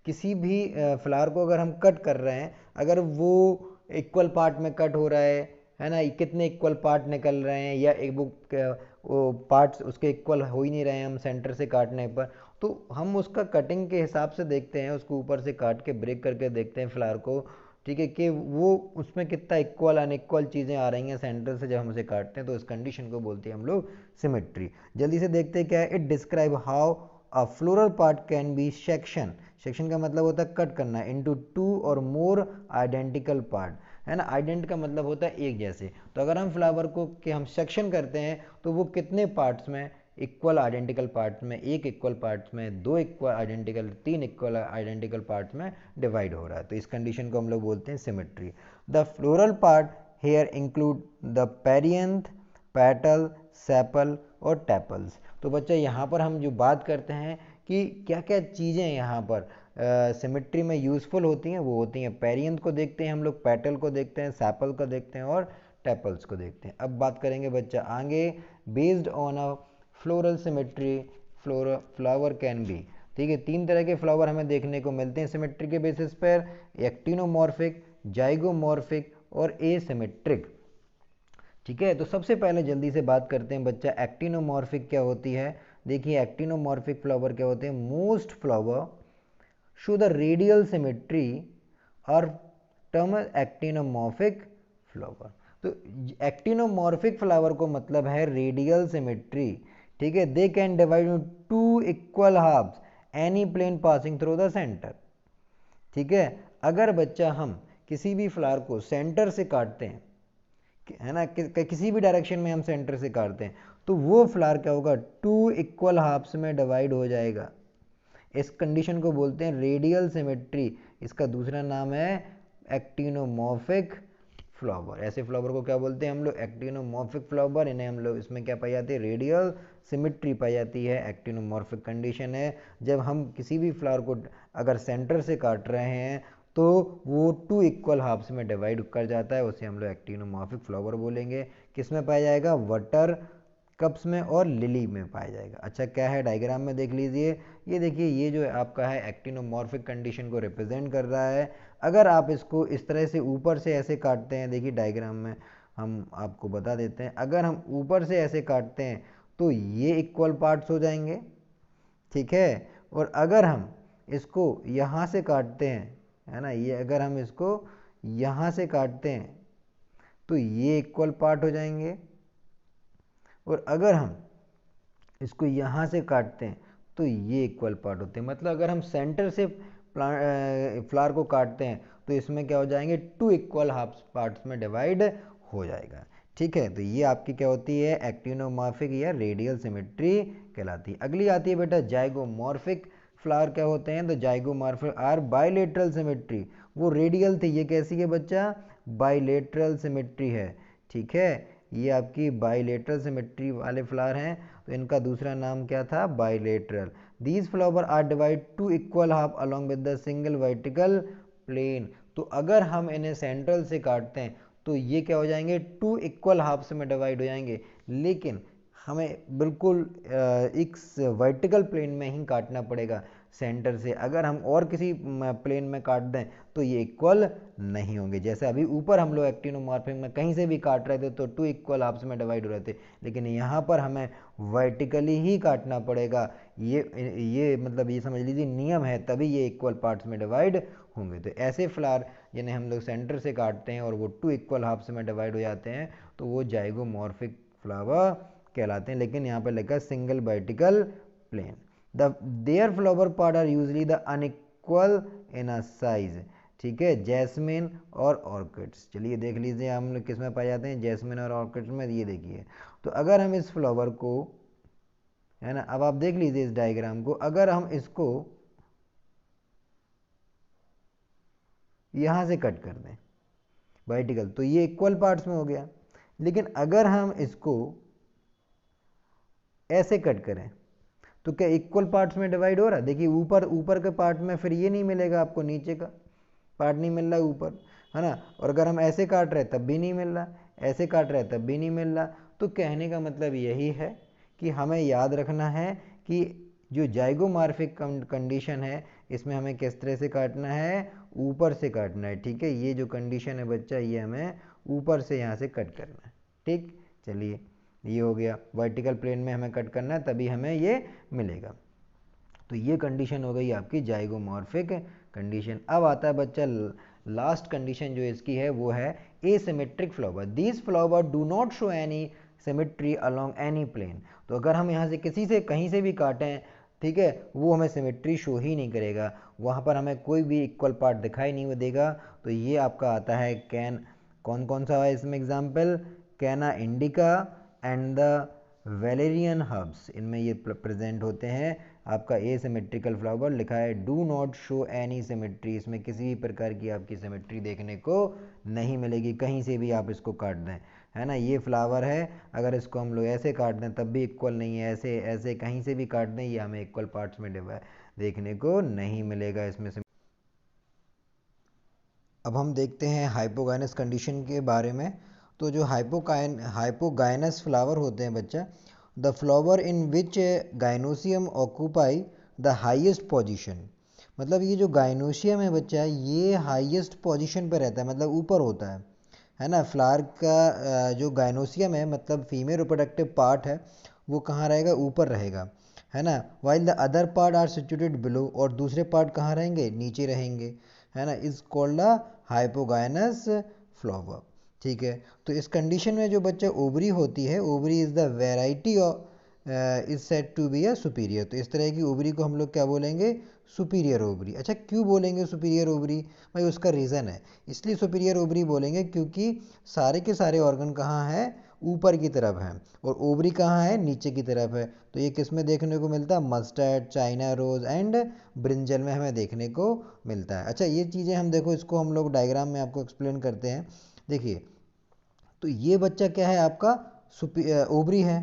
किसी भी फ्लावर को अगर हम कट कर रहे हैं, अगर वो इक्वल पार्ट में कट हो रहा है ना, कितने इक्वल पार्ट निकल रहे हैं, या एक वो पार्ट्स उसके इक्वल हो ही नहीं रहे हैं हम सेंटर से काटने पर, तो हम उसका कटिंग के हिसाब से देखते हैं, उसको ऊपर से काट के ब्रेक करके देखते हैं फ्लावर को, ठीक है, कि वो उसमें कितना इक्वल अनइक्वल चीज़ें आ रही हैं सेंटर से जब हम उसे काटते हैं, तो इस कंडीशन को बोलते हैं हम लोग सिमेट्री। जल्दी से देखते हैं क्या है। It describe how a floral part can be section, section का मतलब होता है कट करना, इनटू 2 और मोर आइडेंटिकल पार्ट, है ना। आइडेंट का मतलब होता है एक जैसे। तो अगर हम फ्लावर को कि हम सेक्शन करते हैं तो वो कितने पार्ट्स में, इक्वल आइडेंटिकल पार्ट्स में, एक इक्वल पार्ट्स में, 2 equal identical, 3 equal identical parts में डिवाइड हो रहा है। तो इस कंडीशन को हम लोग बोलते हैं symmetry. The floral part here include the perianth, petal, sepal और टेपल्स। तो बच्चा यहाँ पर हम जो बात करते हैं कि क्या क्या चीज़ें यहाँ पर सिमेट्री में यूज़फुल होती हैं, वो होती हैं पेरियंथ को देखते हैं हम लोग, पेटल को देखते हैं, सेपल को देखते हैं और टेपल्स को देखते हैं। अब बात करेंगे बच्चा आगे, based on a floral symmetry flower can be, ठीक है, 3 तरह के फ्लावर हमें देखने को मिलते हैं सिमेट्री के बेसिस पर, एक्टिनोमॉर्फिक, जाइगोमॉर्फिक और एसिमेट्रिक। ठीक है, तो सबसे पहले जल्दी से बात करते हैं बच्चा एक्टिनोमॉर्फिक क्या होती है। देखिए एक्टिनोमॉर्फिक फ्लावर क्या होते हैं, most flower show the radial symmetry और टर्म एक्टिनोमॉर्फिक फ्लावर। तो एक्टिनोमॉर्फिक फ्लावर को मतलब है रेडियल सिमेट्री, ठीक है। They can divide in 2 equal halves any plane passing through the centre. ठीक है, अगर बच्चा हम किसी भी फ्लावर को सेंटर से काटते हैं, है ना, किसी भी डायरेक्शन में हम सेंटर से काटते हैं, तो वो फ्लावर क्या होगा, 2 इक्वल हाफ्स में डिवाइड हो जाएगा। इस कंडीशन को बोलते हैं रेडियल सिमेट्री। इसका दूसरा नाम है एक्टिनोमॉर्फिक फ्लावर। ऐसे फ्लावर को क्या बोलते हैं हम लोग, एक्टिनोमॉर्फिक फ्लावर। इन्हें हम लोग इसमें क्या पाई जाती है, रेडियल सिमेट्री पाई जाती है। एक्टिनोमॉर्फिक कंडीशन है जब हम किसी भी फ्लावर को अगर सेंटर से काट रहे हैं तो वो 2 इक्वल हाफ्स में डिवाइड कर जाता है, उसे हम लोग एक्टिनोमॉर्फिक फ्लावर बोलेंगे। किस में पाया जाएगा, वाटर कप्स में और लिली में पाया जाएगा। अच्छा, क्या है डायग्राम में देख लीजिए। ये देखिए, ये जो आपका है एक्टिनोमॉर्फिक कंडीशन को रिप्रेजेंट कर रहा है। अगर आप इसको इस तरह से ऊपर से ऐसे काटते हैं, देखिए डायग्राम में हम आपको बता देते हैं, अगर हम ऊपर से ऐसे काटते हैं तो ये इक्वल पार्ट्स हो जाएंगे। ठीक है, और अगर हम इसको यहाँ से काटते हैं, है ना, ये अगर हम इसको यहाँ से काटते हैं तो ये इक्वल पार्ट हो जाएंगे, और अगर हम इसको यहाँ से काटते हैं तो ये इक्वल पार्ट होते हैं। मतलब अगर हम सेंटर से फ्लावर को काटते हैं तो इसमें क्या हो जाएंगे, 2 इक्वल हाफ पार्ट्स में डिवाइड हो जाएगा। ठीक है, तो ये आपकी क्या होती है, एक्टिनोमॉर्फिक या रेडियल सिमेट्री कहलाती है। अगली आती है बेटा जाइगोमॉर्फिक फ्लावर। क्या होते हैं, तो जाइगोमॉर्फिक आर बाइलेटरल सिमेट्री। वो रेडियल थे, ये कैसी है बच्चा, बाइलेटरल सिमेट्री है। ठीक है, ये आपकी बाइलेटरल सिमेट्री वाले फ्लावर हैं, तो इनका दूसरा नाम क्या था, bilateral. These flower are divide 2 equal half along with the single vertical plane. तो अगर हम इन्हें सेंट्रल से काटते हैं तो ये क्या हो जाएंगे, 2 इक्वल हाफ्स में डिवाइड हो जाएंगे, लेकिन हमें बिल्कुल एक वर्टिकल प्लेन में ही काटना पड़ेगा सेंटर से। अगर हम और किसी प्लेन में काट दें तो ये इक्वल नहीं होंगे। जैसे अभी ऊपर हम लोग एक्टिनोमॉर्फिक में कहीं से भी काट रहे थे तो 2 इक्वल हाफ्स में डिवाइड हो रहे थे, लेकिन यहाँ पर हमें वर्टिकली ही काटना पड़ेगा। ये मतलब ये समझ लीजिए नियम है, तभी ये इक्वल पार्ट्स में डिवाइड होंगे। तो ऐसे फ्लावर जिन्हें हम लोग सेंटर से काटते हैं और वो 2 इक्वल हाफ्स में डिवाइड हो जाते हैं तो वो जाइगोमॉर्फिक फ्लावर कहलाते हैं। लेकिन यहाँ पर लिखा single vertical plane. Their flower part are usually the unequal in a size. ठीक है, जैस्मिन और ऑर्किड्स। चलिए देख लीजिए हम लोग किस में पाए जाते हैं, जैस्मिन और ऑर्किड्स में। ये देखिए, तो अगर हम इस फ्लावर को, है ना, अब आप देख लीजिए इस डायग्राम को, अगर हम इसको यहाँ से कट कर दें वर्टिकल तो ये इक्वल पार्ट्स में हो गया, लेकिन अगर हम इसको ऐसे कट करें तो क्या इक्वल पार्ट्स में डिवाइड हो रहा है, देखिए ऊपर के पार्ट में फिर ये नहीं मिलेगा आपको, नीचे का पार्ट नहीं मिल रहा है ऊपर, है ना। और अगर हम ऐसे काट रहे तब भी नहीं मिल रहा, ऐसे काट रहे तब भी नहीं मिल रहा। तो कहने का मतलब यही है कि हमें याद रखना है कि जो जाइगोमॉर्फिक कंडीशन है इसमें हमें किस तरह से काटना है, ऊपर से काटना है। ठीक है, ये जो कंडीशन है बच्चा, ये हमें ऊपर से यहाँ से कट करना है। ठीक, चलिए ये हो गया, वर्टिकल प्लेन में हमें कट करना है तभी हमें ये मिलेगा। तो ये कंडीशन हो गई आपकी जाइगोमॉर्फिक कंडीशन। अब आता है बच्चा लास्ट कंडीशन जो इसकी है वो है asymmetric flower. These flower do not show any symmetry along any plane. तो अगर हम यहाँ से किसी से कहीं से भी काटें, ठीक है, वो हमें सिमेट्री शो ही नहीं करेगा, वहाँ पर हमें कोई भी इक्वल पार्ट दिखाई नहीं देगा। तो ये आपका आता है कौन कौन सा है इसमें एग्जाम्पल, कैना indica and the Valerian herbs, इनमें ये प्रेजेंट होते हैं। आपका एसिमेट्रिकल फ्लावर लिखा है do not show any symmetry, इसमें किसी भी प्रकार की आपकी सिमेट्री देखने को नहीं मिलेगी, कहीं से भी आप इसको काट दें, है ना। ये फ्लावर है, अगर इसको हम लोग ऐसे काट दें तब भी इक्वल नहीं है, ऐसे ऐसे कहीं से भी काट दें ये हमें इक्वल पार्ट्स में देखने को नहीं मिलेगा इसमें से। अब हम देखते हैं हाइपोगाइनस कंडीशन के बारे में। तो जो हाइपोगाइनस फ्लावर होते हैं बच्चा, the flower in which gynoecium occupy the highest position. मतलब ये जो गाइनोसियम है बच्चा, ये हाईएस्ट पोजीशन पे रहता है, मतलब ऊपर होता है ना। फ्लावर का जो गाइनोसियम है मतलब फीमेल रिप्रोडक्टिव पार्ट है, वो कहाँ रहेगा, ऊपर रहेगा, है ना। While the other part are situated below, और दूसरे पार्ट कहाँ रहेंगे, नीचे रहेंगे, है ना। Is called the hypogynous flower. ठीक है, तो इस कंडीशन में जो बच्चा ओवरी होती है, ovary is the variety of is said to be a superior. तो इस तरह की ओवरी को हम लोग क्या बोलेंगे, सुपीरियर ओवरी। अच्छा क्यों बोलेंगे सुपीरियर ओवरी, भाई उसका रीज़न है, इसलिए सुपीरियर ओवरी बोलेंगे क्योंकि सारे के सारे ऑर्गन कहाँ हैं, ऊपर की तरफ हैं, और ओवरी कहाँ है, नीचे की तरफ है। तो ये किस में देखने को मिलता है, mustard, China rose and brinjal में हमें देखने को मिलता है। अच्छा ये चीज़ें हम देखो, इसको हम लोग डायग्राम में आपको एक्सप्लेन करते हैं। देखिए तो ये बच्चा क्या है आपका, ओवरी है,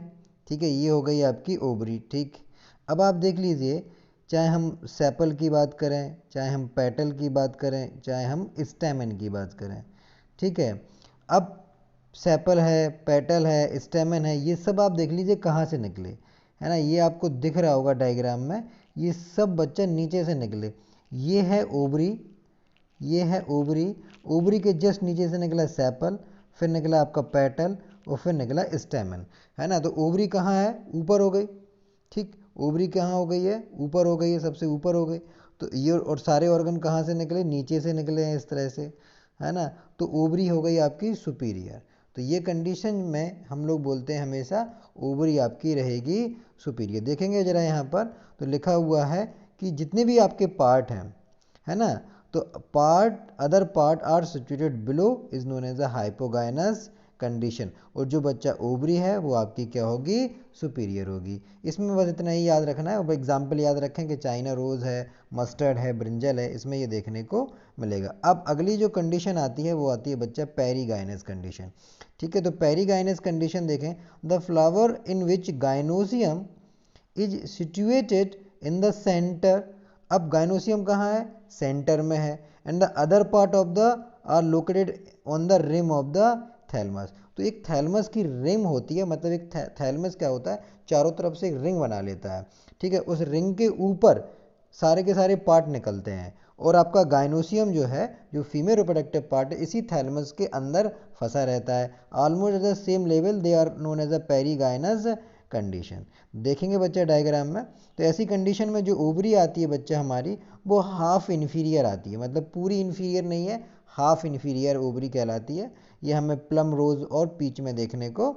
ठीक है, ये हो गई आपकी ओवरी। ठीक, अब आप देख लीजिए, चाहे हम सेपल की बात करें, चाहे हम पेटल की बात करें, चाहे हम स्टेमन की बात करें, ठीक है। अब सेपल है, पेटल है, स्टेमन है, ये सब आप देख लीजिए कहाँ से निकले, है ना, ये आपको दिख रहा होगा डायग्राम में, ये सब बच्चा नीचे से निकले। ये है ओवरी, ये है ओवरी, ओवरी के जस्ट नीचे से निकला सेपल, फिर निकला आपका पेटल, और फिर निकला स्टेमन, है ना। तो ओवरी कहाँ है, ऊपर हो गई, ठीक, ओवरी कहाँ हो गई है, ऊपर हो गई है, सबसे ऊपर हो गई। तो ये और सारे ऑर्गन कहाँ से निकले, नीचे से निकले हैं इस तरह से, है ना। तो ओवरी हो गई आपकी सुपीरियर। तो ये कंडीशन में हम लोग बोलते हैं हमेशा ओवरी आपकी रहेगी सुपीरियर। देखेंगे जरा यहाँ पर, तो लिखा हुआ है कि जितने भी आपके पार्ट हैं, है ना, तो part, other part are situated below is known as a hypogynous condition. और जो बच्चा ओवरी है वो आपकी क्या होगी, सुपीरियर होगी। इसमें बस इतना ही याद रखना है। अब एग्जाम्पल याद रखें कि चाइना रोज है, मस्टर्ड है, ब्रिंजल है, इसमें ये देखने को मिलेगा। अब अगली जो कंडीशन आती है वो आती है बच्चा पेरीगाइनस कंडीशन, ठीक है। तो पेरीगाइनस कंडीशन देखें, the flower in which gynoecium is situated in the centre. अब गाइनोसियम कहाँ है, सेंटर में है, and the other part of the are located on the rim of the thalamus. तो एक थैलमस की रिम होती है, मतलब एक थैलमस क्या होता है, चारों तरफ से एक रिंग बना लेता है, ठीक है। उस रिंग के ऊपर सारे के सारे पार्ट निकलते हैं, और आपका गाइनोसियम जो है, जो फीमेल रिप्रोडक्टिव पार्ट है, इसी थैलमस के अंदर फंसा रहता है। Almost at the same level they are known as a perigynous condition. देखेंगे बच्चा डायग्राम में, तो ऐसी कंडीशन में जो ओवरी आती है बच्चा हमारी, वो हाफ इन्फीरियर आती है, मतलब पूरी इन्फीरियर नहीं है, हाफ इन्फीरियर ओवरी कहलाती है। ये हमें प्लम रोज और पीच में देखने को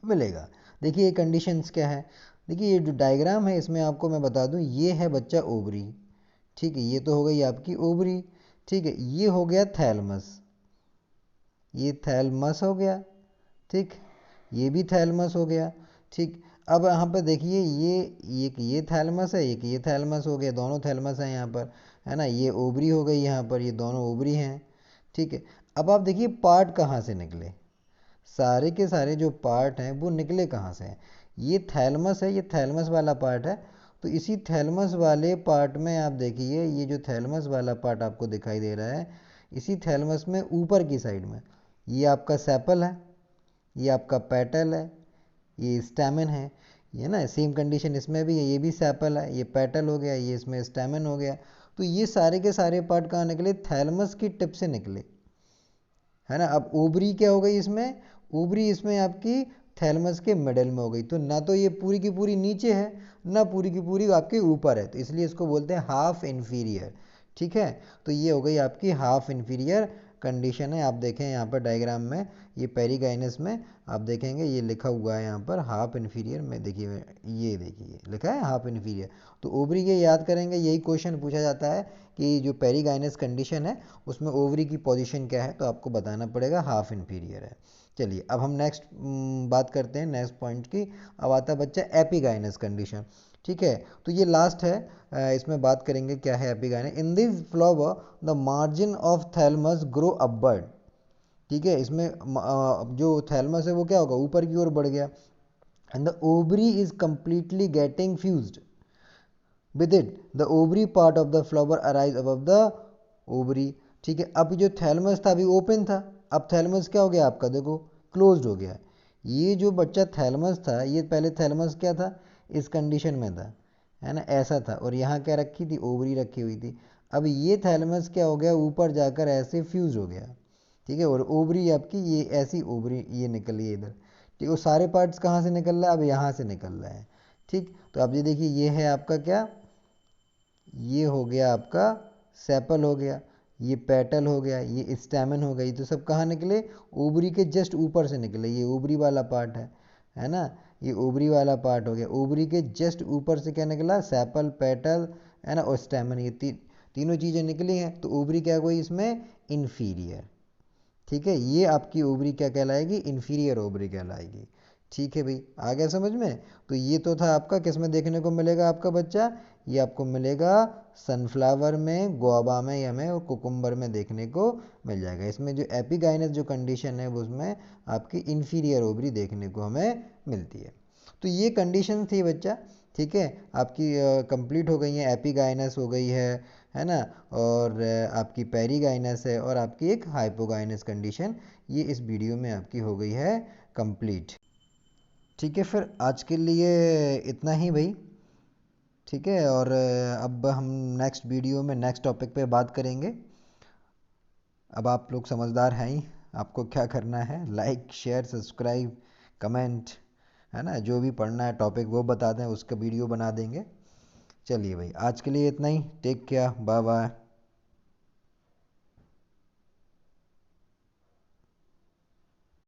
मिलेगा। देखिए ये कंडीशंस क्या है, देखिए ये जो डायग्राम है इसमें आपको मैं बता दूं, ये है बच्चा ओवरी, ठीक है, ये तो हो गई आपकी ओवरी, ठीक है। ये हो गया थैलमस, ये थैलमस हो गया, ठीक, ये भी थैलमस हो गया, ठीक। अब यहाँ पर देखिए ये थैलमस है, एक ये थैलमस हो गया, दोनों थैलमस हैं यहाँ पर, है ना। ये ओवरी हो गई यहाँ पर, ये दोनों ओवरी हैं, ठीक है। अब आप देखिए पार्ट कहाँ से निकले, सारे के सारे जो पार्ट हैं वो निकले कहाँ से हैं, ये थैलमस है, ये थैलमस वाला पार्ट है। तो इसी थैलमस वाले पार्ट में आप देखिए, ये जो थैलमस वाला पार्ट आपको दिखाई दे रहा है, इसी थैलमस में ऊपर की साइड में ये आपका सेपल है, ये आपका पेटल है, ये स्टैमेन है, ये ना सेम कंडीशन इसमें भी है, ये भी सेपल है, ये पेटल हो गया, ये इसमें स्टैमेन हो गया। तो ये सारे के सारे पार्ट कहाँ निकले, थैलमस की टिप से निकले, है ना। अब ओवरी क्या हो गई इसमें, ओवरी इसमें आपकी थैलमस के मिडल में हो गई। तो ना तो ये पूरी की पूरी नीचे है, ना पूरी की पूरी आपके ऊपर है, तो इसलिए इसको बोलते हैं हाफ इन्फीरियर, ठीक है। तो ये हो गई आपकी हाफ इन्फीरियर कंडीशन है। आप देखें यहाँ पर डायग्राम में, ये पेरीगाइनस में आप देखेंगे ये लिखा हुआ है यहाँ पर हाफ इन्फीरियर में, देखिए ये देखिए लिखा है हाफ इन्फीरियर। तो ओवरी के याद करेंगे, यही क्वेश्चन पूछा जाता है कि जो पेरीगाइनस कंडीशन है उसमें ओवरी की पोजीशन क्या है, तो आपको बताना पड़ेगा हाफ इन्फीरियर है। चलिए अब हम नेक्स्ट बात करते हैं नेक्स्ट पॉइंट की। अब आता है बच्चा एपिगाइनस कंडीशन, ठीक है। तो ये लास्ट है, इसमें बात करेंगे क्या है epigynous. In this flower the margin of thalamus grow upward, ठीक है। इसमें जो थैलमस है वो क्या होगा, ऊपर की ओर बढ़ गया, and the ovary is completely getting fused with it, the ovary part of the flower arise above the ovary, ठीक है। अब जो थैलमस था अभी ओपन था, अब थैलमस क्या हो गया आपका, देखो क्लोज्ड हो गया। ये जो बच्चा थैलमस था, ये पहले थैलमस क्या था, इस कंडीशन में था, है ना, ऐसा था, और यहाँ क्या रखी थी, ओवरी रखी हुई थी। अब ये थैलमस क्या हो गया, ऊपर जाकर ऐसे फ्यूज हो गया, ठीक है, और ओवरी आपकी ये ऐसी ओवरी ये निकली है इधर, ठीक है। सारे पार्ट्स कहाँ से निकल रहा है, अब यहाँ से निकल रहा है, ठीक। तो अब ये देखिए ये है आपका क्या, ये हो गया आपका सेपल हो गया, ये पेटल हो गया, ये स्टैमेन हो गई, तो सब कहाँ निकले, ओवरी के जस्ट ऊपर से निकले, ये ओवरी वाला पार्ट है ना। ये ओवरी वाला पार्ट हो गया। ओवरी के जस्ट ऊपर से क्या निकला, सेपल, पेटल है ना, और स्टेमन, ये तीनों चीज़ें निकली हैं। तो ओवरी क्या हुई इसमें, इन्फीरियर। ठीक है, ये आपकी ओवरी क्या कहलाएगी, इन्फीरियर ओवरी कहलाएगी। ठीक है भाई, आ गया समझ में। तो ये तो था आपका, किस में देखने को मिलेगा आपका बच्चा, ये आपको मिलेगा सनफ्लावर में, गुआवा में, या में और कुकुम्बर में देखने को मिल जाएगा। इसमें जो एपिगाइनस जो कंडीशन है वो उसमें आपकी इन्फीरियर ओवरी देखने को हमें मिलती है। तो ये कंडीशन थी बच्चा। ठीक है, आपकी कंप्लीट हो गई है, एपिगाइनस हो गई है ना, और आपकी पेरीगाइनस है, और आपकी एक हाइपोगाइनस कंडीशन, ये इस वीडियो में आपकी हो गई है कंप्लीट। ठीक है, फिर आज के लिए इतना ही भाई। ठीक है, और अब हम नेक्स्ट वीडियो में नेक्स्ट टॉपिक पे बात करेंगे। अब आप लोग समझदार हैं ही, आपको क्या करना है, लाइक, शेयर, सब्सक्राइब, कमेंट, है ना, जो भी पढ़ना है टॉपिक वो बता दें, उसका वीडियो बना देंगे। चलिए भाई, आज के लिए इतना ही। Take care, bye bye.